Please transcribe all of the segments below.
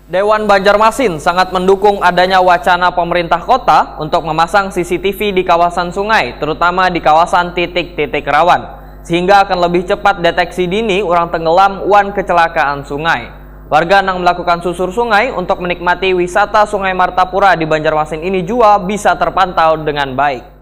Dewan Banjarmasin sangat mendukung adanya wacana pemerintah kota untuk memasang CCTV di kawasan sungai, terutama di kawasan titik-titik rawan, sehingga akan lebih cepat deteksi dini orang tenggelam wan kecelakaan sungai. Warga yang melakukan susur sungai untuk menikmati wisata Sungai Martapura di Banjarmasin ini juga bisa terpantau dengan baik.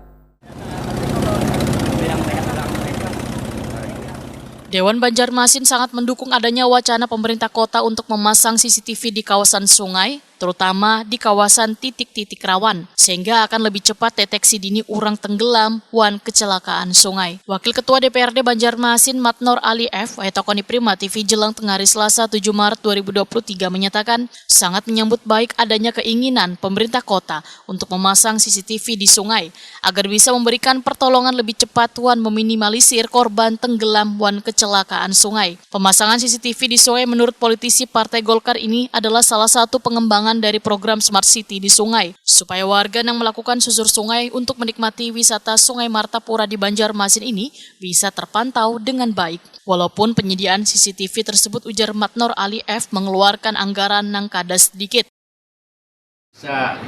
Dewan Banjarmasin sangat mendukung adanya wacana pemerintah kota untuk memasang CCTV di kawasan sungai, terutama di kawasan titik-titik rawan, sehingga akan lebih cepat deteksi dini orang tenggelam wan kecelakaan sungai. Wakil Ketua DPRD Banjarmasin Matnor Ali F. Waitokoni Prima TV Jelang Tengah Selasa 7 Maret 2023 menyatakan sangat menyambut baik adanya keinginan pemerintah kota untuk memasang CCTV di sungai agar bisa memberikan pertolongan lebih cepat wan meminimalisir korban tenggelam wan kecelakaan sungai. Pemasangan CCTV di sungai menurut politisi Partai Golkar ini adalah salah satu pengembangan dari program Smart City di sungai, supaya warga yang melakukan susur sungai untuk menikmati wisata Sungai Martapura di Banjarmasin ini bisa terpantau dengan baik. Walaupun penyediaan CCTV tersebut, ujar Matnor Ali F, mengeluarkan anggaran yang kada sedikit.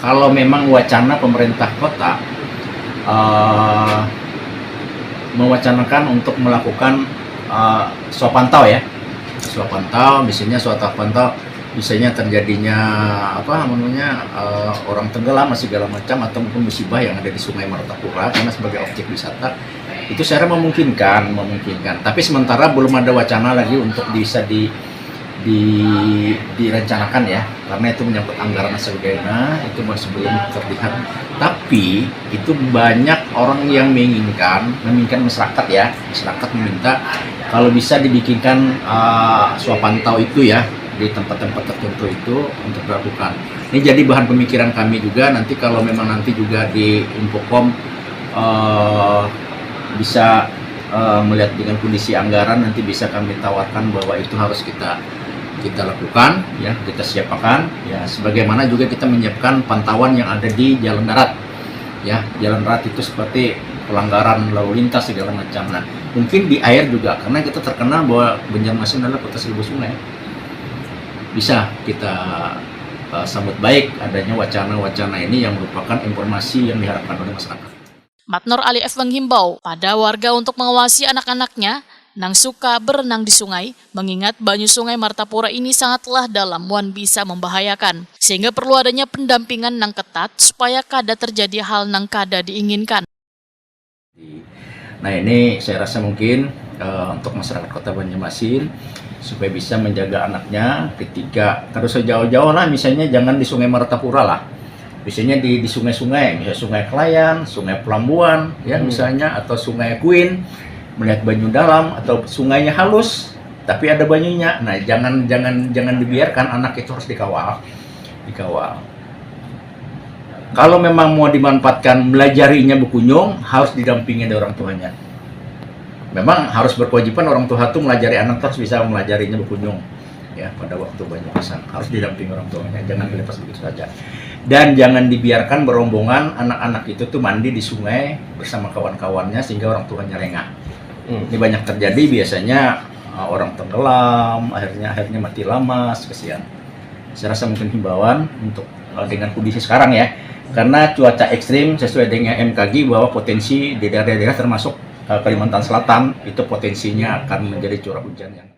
Kalau memang wacana pemerintah kota mewacanakan untuk melakukan swapantau ya, swapantau, misalnya swapantau misalnya terjadinya orang tenggelam segala macam atau mungkin musibah yang ada di Sungai Martapura karena sebagai objek wisata itu saya memungkinkan, tapi sementara belum ada wacana lagi untuk bisa direncanakan ya, karena itu menyangkut anggaran dan sebagainya, itu masih belum terlihat. Tapi itu banyak orang yang menginginkan masyarakat ya, masyarakat meminta kalau bisa dibikinkan swapantau itu ya di tempat-tempat tertentu itu untuk dilakukan. Ini jadi bahan pemikiran kami juga nanti kalau memang nanti juga di Infocom bisa melihat dengan kondisi anggaran, nanti bisa kami tawarkan bahwa itu harus kita lakukan ya, kita siapkan ya, sebagaimana juga kita menyiapkan pantauan yang ada di jalan darat ya. Jalan darat itu seperti pelanggaran lalu lintas segala macam. Nah, mungkin di air juga karena kita terkenal bahwa Banjarmasin adalah kota seribu sungai. Bisa kita sambut baik adanya wacana-wacana ini yang merupakan informasi yang diharapkan oleh masyarakat. Matnor Ali F menghimbau pada warga untuk mengawasi anak-anaknya nang suka berenang di sungai, mengingat banyu Sungai Martapura ini sangatlah dalam wan bisa membahayakan, sehingga perlu adanya pendampingan nang ketat supaya kada terjadi hal nang kada diinginkan. Nah, ini saya rasa mungkin untuk masyarakat Kota Banjarmasin supaya bisa menjaga anaknya ketika terus sejauh-jauh lah, misalnya jangan di Sungai Martapura lah, misalnya di sungai-sungai, misalnya Sungai Kelayan, Sungai Pelambuan ya misalnya, atau Sungai Queen, melihat banyu dalam atau sungainya halus tapi ada banyunya. Nah, jangan dibiarkan, anak itu harus dikawal. Kalau memang mau dimanfaatkan melajarinya berkunjung, harus didampingi dari orang tuanya. Memang harus berkewajiban orang tua itu melajari anak, terus bisa melajarinya berkunjung ya pada waktu banyak pesan, harus didampingi orang tuanya, jangan dilepas begitu saja. Dan jangan dibiarkan berombongan anak-anak itu tuh mandi di sungai bersama kawan-kawannya sehingga orang tuanya lengah. Ini banyak terjadi biasanya, orang tenggelam, akhirnya mati lama, kesian. Saya rasa mungkin himbauan untuk dengan kondisi sekarang ya, karena cuaca ekstrim sesuai dengan MKG bahwa potensi di daerah-daerah termasuk Kalimantan Selatan itu potensinya akan menjadi curah hujan yang